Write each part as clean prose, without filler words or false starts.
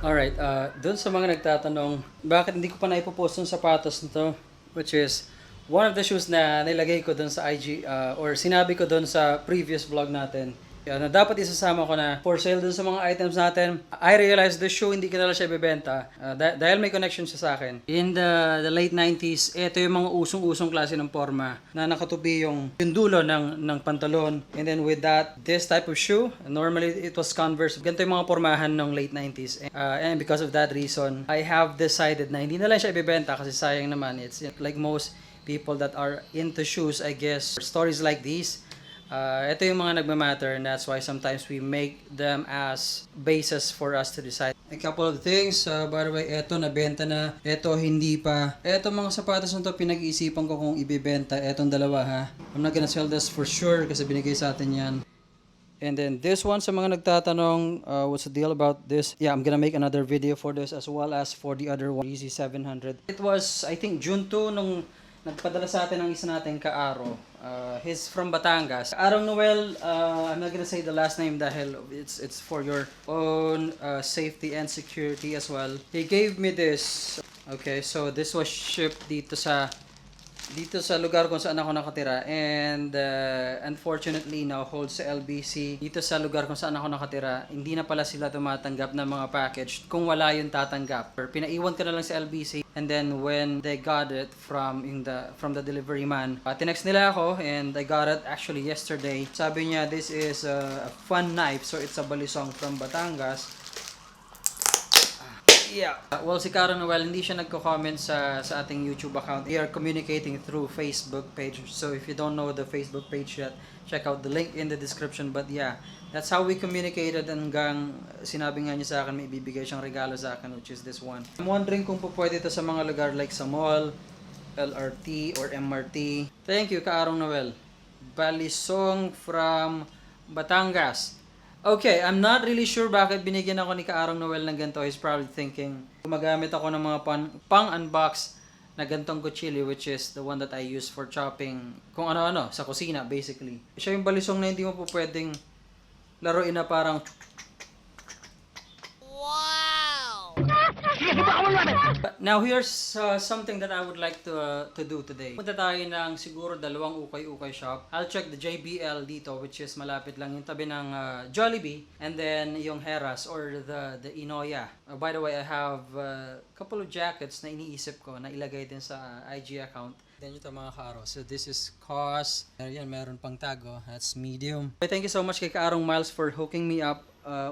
Alright, dun sa mga nagtatanong, bakit hindi ko pa naipopost yung sapatos nito, which is one of the shoes na nilagay ko dun sa IG, or sinabi ko dun sa previous vlog natin. Na dapat isasama ko na for sale dun sa mga items natin. I realized the shoe hindi ko na lang siya ibebenta dahil may connection siya sa akin. In the late 90s, ito yung mga usong-usong klase ng forma na nakatupi yung dulo ng pantalon. And then with that, this type of shoe, normally it was Converse. Ganito yung mga formahan ng late 90s. And because of that reason, I have decided na hindi na lang siya ibebenta kasi sayang naman. It's like most people that are into shoes, I guess, stories like these, ito yung mga nagmamatter, and that's why sometimes we make them as basis for us to decide. A couple of things, by the way, ito nabenta na, ito hindi pa. Ito mga sapatos na to, pinag-iisipan ko kung ibibenta. Etong dalawa ha. I'm not gonna sell this for sure kasi binigay sa atin yan. And then this one, sa mga nagtatanong, what's the deal about this? Yeah, I'm gonna make another video for this as well as for the other one, Easy 700. It was, I think, June 2 nung nagpadala sa atin ang isa nating Kaaro. He's from Batangas. Arong Noel, I'm not gonna say the last name dahil it's for your own safety and security as well. He gave me this. Okay, so this was shipped dito sa lugar kung saan ako nakatira, and unfortunately now hold sa LBC dito sa lugar kung saan ako nakatira, hindi na pala sila tumatanggap ng mga package kung wala yung tatanggap. Pinaiwan ko na lang sa LBC, and then when they got it from the delivery man, tinext nila ako and I got it actually yesterday. Sabi niya this is a fun knife, so it's a Balisong from Batangas. Yeah. Well, si Kaaro Noel, hindi siya nagko-comment sa ating YouTube account. We are communicating through Facebook page. So if you don't know the Facebook page yet, check out the link in the description. But yeah, that's how we communicated, hanggang sinabi nga niya sa akin may ibibigay siyang regalo sa akin, which is this one. I'm wondering kung pwede ito sa mga lugar like sa mall, LRT, or MRT. Thank you, Kaaro Noel. Balisong from Batangas. Okay, I'm not really sure bakit binigyan ako ni Kaarong Noel ng ganito. He's probably thinking, gumagamit ako ng mga pang-unbox na gantong kutsilyo, which is the one that I use for chopping kung ano-ano sa kusina, basically. Siya yung balisong na hindi mo po pwedeng laruin na parang... Wow! Now here's something that I would like to do today. Punta tayo ng siguro dalawang ukay-ukay shop. I'll check the JBL dito, which is malapit lang yung tabi ng Jollibee, and then yung Heras or the Inoya. By the way, I have a couple of jackets na iniisip ko na ilagay din sa IG account. Then ito mga Kaaro. So this is cost. Ayan, meron pang tago. That's medium. Thank you so much kay Kaarong Miles for hooking me up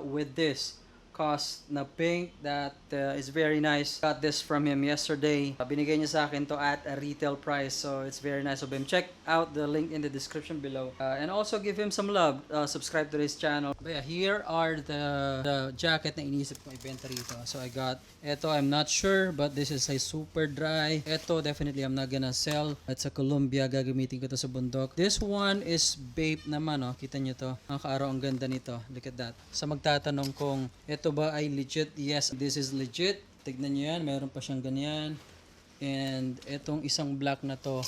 with this cost na pink that is very nice. Got this from him yesterday. Binigay niya sa akin to at a retail price, so it's very nice of him. Check out the link in the description below, and also give him some love. Subscribe to his channel. But yeah, here are the jacket na iniisip ko ibenta rito. So I got ito, I'm not sure, but this is a super dry. Ito definitely I'm not gonna sell. It's a Columbia, gagamitin ko to sa bundok. This one is Bape naman, oh. Kita nyo to. Mga Kaaro, ang ganda nito. Look at that. Sa magtatanong kung ito ba ay legit? Yes, this is legit. Tignan nyo yan, meron pa siyang ganyan. And itong isang black na to,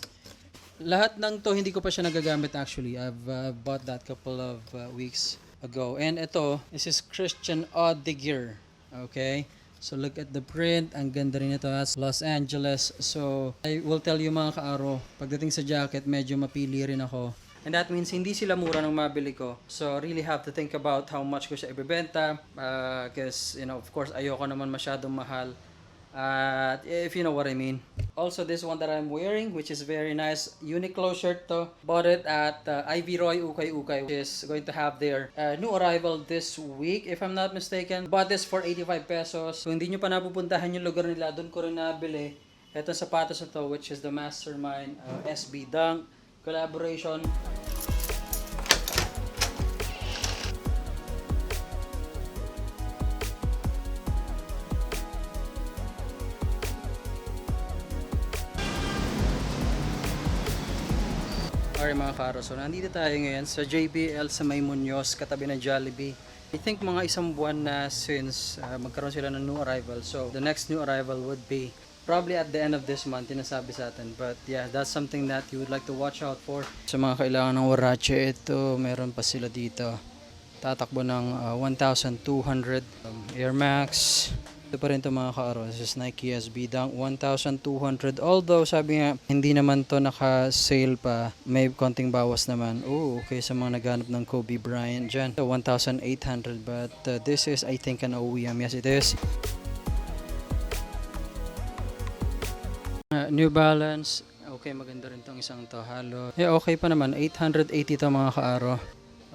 lahat ng to hindi ko pa siya nagagamit actually. I've bought that couple of weeks ago. And ito, this is Christian Odigir. Okay? So look at the print, ang ganda rin ito, as Los Angeles. So I will tell you mga Kaaro, pagdating sa jacket, medyo mapili rin ako. And that means hindi sila mura nung mabili ko. So really have to think about how much ko siya ibebenta. Because, you know, of course, ayoko naman masyadong mahal. If you know what I mean. Also, this one that I'm wearing, which is very nice, Uniqlo shirt to. Bought it at Ivy Roy Ukay, which is going to have their new arrival this week, if I'm not mistaken. Bought this for 85 pesos. So hindi nyo pa napupuntahan yung lugar nila, doon ko rin nabili. Ito sapatos na to, which is the Mastermind SB Dunk collaboration. Alright mga Kaaro, so nandito tayo ngayon sa JBL sa may Munoz, katabi ng Jollibee. I think mga isang buwan na since magkaroon sila ng new arrival. So the next new arrival would be probably at the end of this month, tinasabi sa atin. But yeah, that's something that you would like to watch out for. Sa mga kailangan ng warache, ito meron pa sila dito. Tatakbo ng 1,200 Air Max. Ito pa rin ito mga kaaro. This is Nike SB Dunk 1,200. Although sabi nga hindi naman to naka-sale pa. May konting bawas naman. Oh, okay sa mga naghanap ng Kobe Bryant dyan. So, 1,800 but this is I think an OEM. Yes it is. New Balance. Okay, maganda rin tong isang to. Halo. Yeah, okay pa naman. 880 to mga kaaro.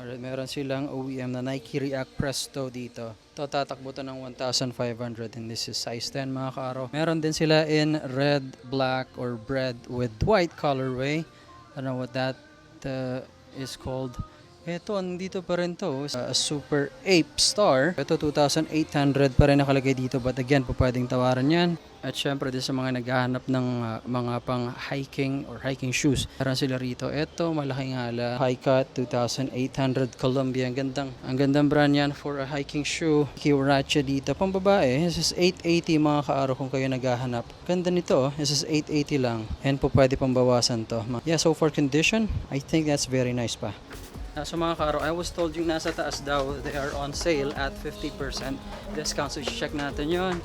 Alright, meron silang OEM na Nike React Presto dito. Ito tatakbo to ng 1,500 and this is size 10 mga kaaro. Meron din sila in red, black, or red with white colorway. I don't know what that is called. Ito, andito pa rin to. Super Ape Star. Ito, 2,800 pa rin nakalagay dito. But again, pwedeng tawaran yan. At syempre, din sa mga naghahanap ng mga pang hiking or hiking shoes. Meron sila rito. Ito, malaking hala. High cut, 2,800 Columbia. Ang gandang brand yan for a hiking shoe. Kiwaracha dito. Pang babae, this is 880 mga kaaro kung kayo naghahanap. Ganda nito. This is 880 lang. And pwede pang bawasan to. Yeah, so for condition, I think that's very nice pa. So mga kaaro, I was told yung nasa taas daw, they are on sale at 50% discount. So check natin yon.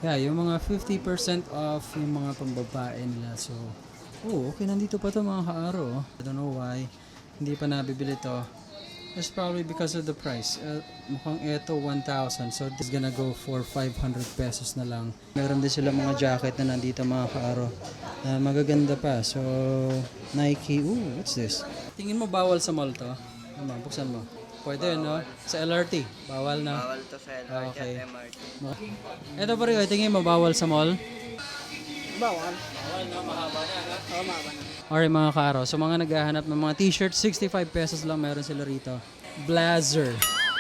Yeah, yung mga 50% off yung mga pambabae nila. So, okay, nandito pa to mga kaaro. I don't know why hindi pa nabibili to. It's probably because of the price. Mukhang ito 1,000. So, this is gonna go for 500 pesos na lang. Meron din sila mga jacket na nandito mga kaaro. Magaganda pa. So, Nike. What's this? Tingin mo bawal sa mall to? Buksan mo. Pwede, no? Sa LRT. Bawal na. Bawal to sa LRT Okay. at MRT. Ito pa rin, tingin mo bawal sa mall? Bawal. Bawal na, mahaba na. Oo, mahaba na. Alright mga kaaro, so mga naghahanap ng mga t-shirt, 65 pesos lang meron sila rito. Blazer,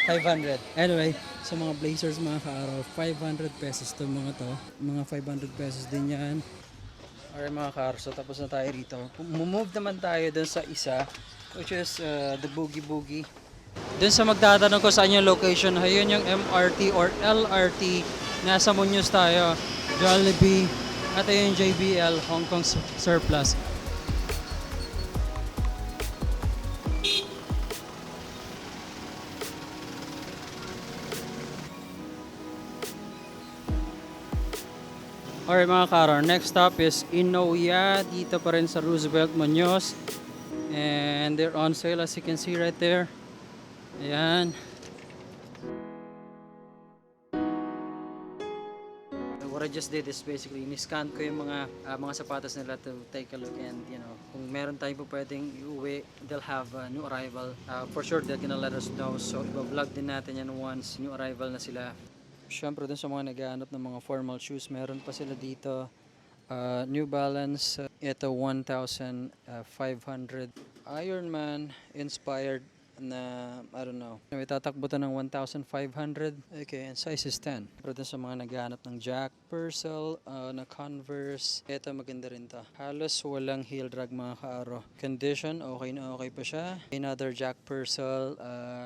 500. Anyway, sa mga blazers mga kaaro, 500 pesos to mga to. Mga 500 pesos din yan. Alright mga kaaro, so tapos na tayo rito. Move naman tayo dun sa isa, which is the Boogie Boogie. Dun sa magtatanong ko saan yung location, ayun yung MRT or LRT. Nasa Munoz tayo, Jollibee, at ayun yung JBL, Hong Kong Surplus. Alright mga kaaro, next stop is INOH, dito pa rin sa Roosevelt, Munoz. And they're on sale as you can see right there. Ayan. What I just did is basically ni-scan ko yung mga sapatos nila to take a look and kung meron tayo po pwedeng iuwi, they'll have a new arrival. For sure they're gonna let us know. So iba-vlog din natin yan once new arrival na sila. Siyempre dun sa mga naghahanap ng mga formal shoes, meron pa sila dito. New Balance, ito 1,500. Ironman inspired na, I don't know. May tatakbo to ng 1,500. Okay, and size is 10. Pero dun sa mga naghahanap ng Jack Purcell, na Converse, ito maganda rin to. Halos walang heel drag mga kaaro. Condition, okay na okay pa siya. Another Jack Purcell,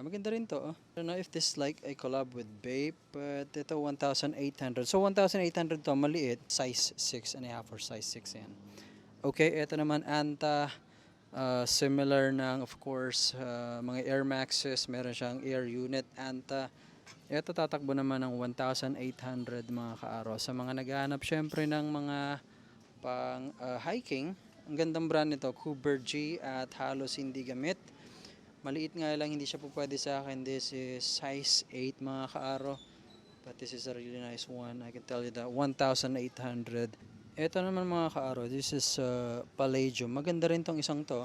maganda rin to. I don't know if this is like a collab with Bape, but ito 1,800. So 1,800 to, maliit. Size 6.5 or size 6 yan. Okay, ito naman Anta. Similar ng of course mga Air Maxes, meron siyang Air Unit Anta. Ito tatakbo naman ng 1,800 mga kaaro. Sa mga naghahanap syempre ng mga pang hiking, ang gandang brand nito, Cooper G at halos hindi gamit. Maliit nga lang, hindi siya po pwede sa akin. This is size 8 mga kaaro. But this is a really nice one. I can tell you that 1,800. Ito naman mga kaaro, this is Palladium. Maganda rin tong isang to.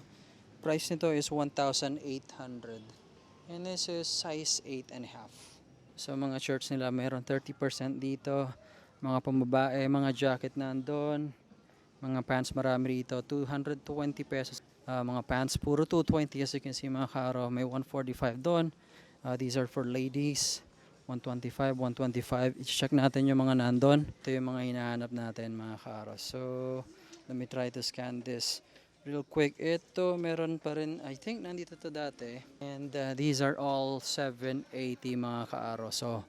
Price nito is 1,800. And this is size 8.5. So mga shirts nila meron 30% dito. Mga pambabae, mga jacket nandun. Mga pants marami rito, 220 pesos. Mga pants puro 220 as you can see mga kaaro. May 145 doon. These are for ladies. 125, 125. I-check natin yung mga nandun. Ito yung mga hinahanap natin mga kaaro. So, let me try to scan this real quick. Ito, meron pa rin, I think nandito to dati. And these are all 780 mga kaaro. So,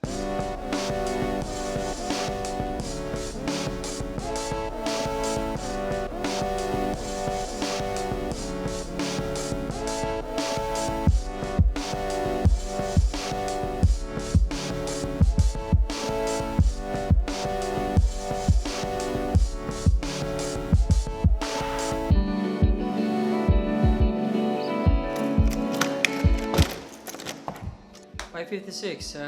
5:56,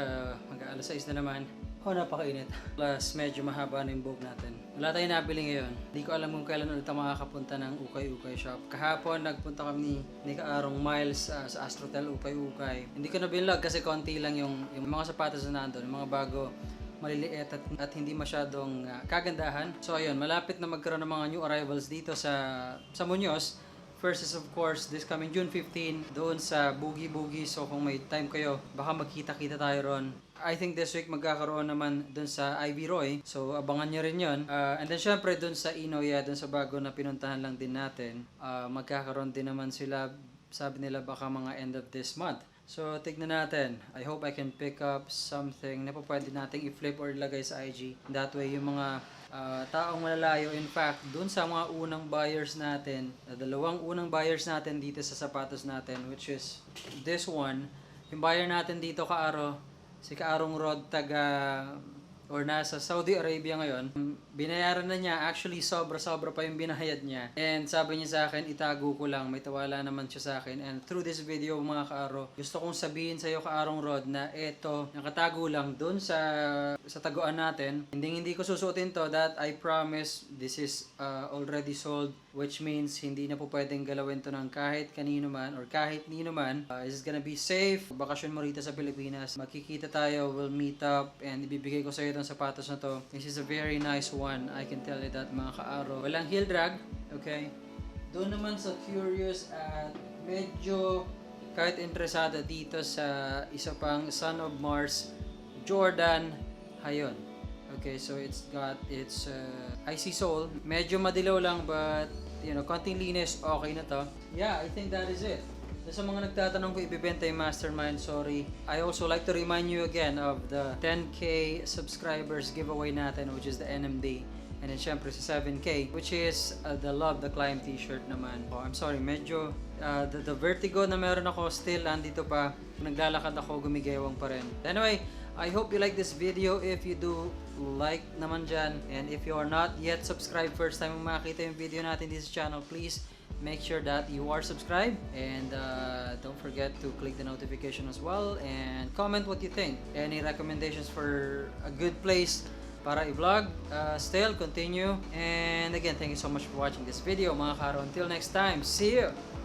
mag-aalas 6 na naman. Oh, napakainit. Plus, medyo mahaba na yung buhok natin. Wala tayong nabili ngayon. Hindi ko alam kung kailan ulit ako makakapunta ng Ukay Shop. Kahapon, nagpunta kami ni Kaarong Miles sa Astrotel Ukay. Hindi ko na binlog kasi konti lang yung mga sapatos na nandun, yung mga bago, maliliit at hindi masyadong kagandahan. So ayun, malapit na magkaroon ng mga new arrivals dito sa Munoz. First is of course this coming June 15 doon sa Boogie Boogie. So kung may time kayo, baka magkita-kita tayo ron. I think this week magkakaroon naman doon sa Ivy Roy. So abangan nyo rin yun. And then syempre doon sa Inoya, doon sa bago na pinuntahan lang din natin. Magkakaroon din naman sila, sabi nila baka mga end of this month. So tignan natin. I hope I can pick up something na pwede nating i-flip or ilagay sa IG. That way yung mga taong malalayo, in fact, dun sa mga unang buyers natin, dalawang unang buyers natin dito sa sapatos natin, which is this one. Yung buyer natin dito, Kaaro, si Kaarong Rod, or nasa Saudi Arabia ngayon. Binayaran na niya, actually sobra-sobra pa yung binayad niya. And sabi niya sa akin, itago ko lang, may tawala naman siya sa akin. And through this video mga Kaaro, gusto kong sabihin sa iyo Kaarong Rod na eto, nakatago lang dun sa taguan natin. Hindi ko susuotin to, that I promise this is already sold, which means hindi na po pwedeng galawin to ng kahit kanino man or kahit nino man. It's gonna be safe. Bakasyon mo rito sa Pilipinas, makikita tayo, we'll meet up, and ibibigay ko sa iyo itong sapatos na to. This is a very nice one, I can tell you that mga Kaaro. Walang heel drag, okay? Doon naman sa curious at medyo kahit interesada dito sa isa pang Son of Mars Jordan Hayon. Okay, so it's got its icy sole. Medyo madilaw lang, but you know, konting linis, okay na to. Yeah, I think that is it. Sa mga nagtatanong ko ibibenta yung Mastermind, sorry. I also like to remind you again of the 10K subscribers giveaway natin, which is the NMD. And then syempre sa 7K, which is the Love the Climb t-shirt naman. Oh, I'm sorry, medyo the vertigo na meron ako still andito pa. Naglalakad ako, gumigewang pa rin. Anyway, I hope you like this video. If you do, like naman dyan. And if you are not yet subscribed, first time mo makita yung video natin this channel, please make sure that you are subscribed. And don't forget to click the notification as well. And comment what you think. Any recommendations for a good place para i-vlog, still continue. And again, thank you so much for watching this video mga Kaaro. Until next time, see you!